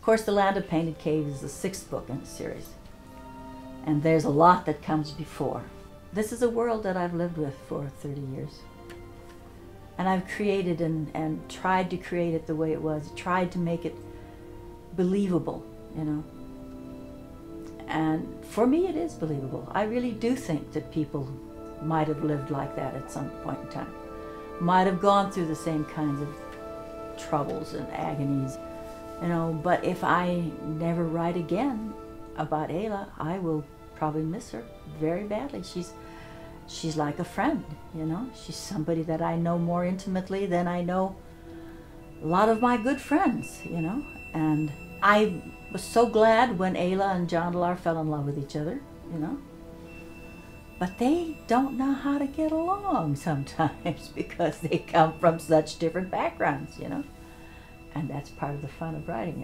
course, The Land of Painted Caves is the sixth book in the series. And there's a lot that comes before. This is a world that I've lived with for 30 years. And I've created and tried to create it the way it was, tried to make it believable, you know. And for me, it is believable. I really do think that people might have lived like that at some point in time, might have gone through the same kinds of troubles and agonies, you know. But if I never write again about Ayla, I will probably miss her very badly. She's like a friend, you know. She's somebody that I know more intimately than I know a lot of my good friends, you know. And I was so glad when Ayla and Jondalar fell in love with each other, you know. But they don't know how to get along sometimes because they come from such different backgrounds, you know. And that's part of the fun of writing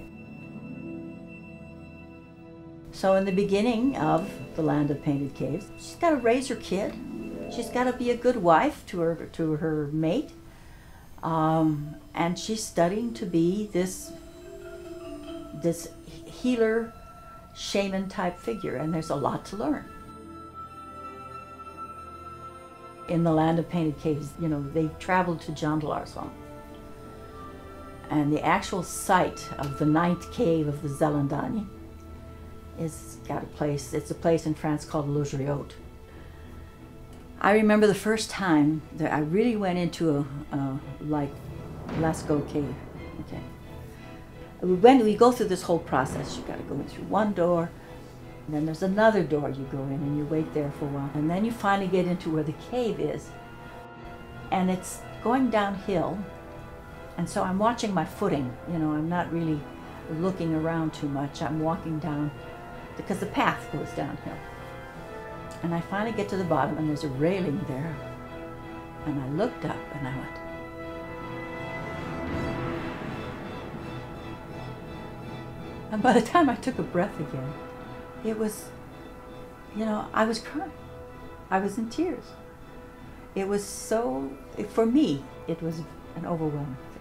it. So in the beginning of The Land of Painted Caves, she's got to raise her kid. She's got to be a good wife to her mate. And she's studying to be this healer, shaman type figure, and there's a lot to learn. In The Land of Painted Caves, you know, they traveled to Jondalar's home. And the actual site of the ninth cave of the Zelandani is got a place, it's a place in France called Logriot. I remember the first time that I really went into a like Lascaux cave, okay. We go through this whole process. You got to go in through one door, and then there's another door you go in, and you wait there for a while, and then you finally get into where the cave is, and it's going downhill, and so I'm watching my footing. You know, I'm not really looking around too much. I'm walking down because the path goes downhill, and I finally get to the bottom, and there's a railing there, and I looked up, and I went, and by the time I took a breath again, it was, you know, I was crying. I was in tears. It was so, for me, it was an overwhelming thing.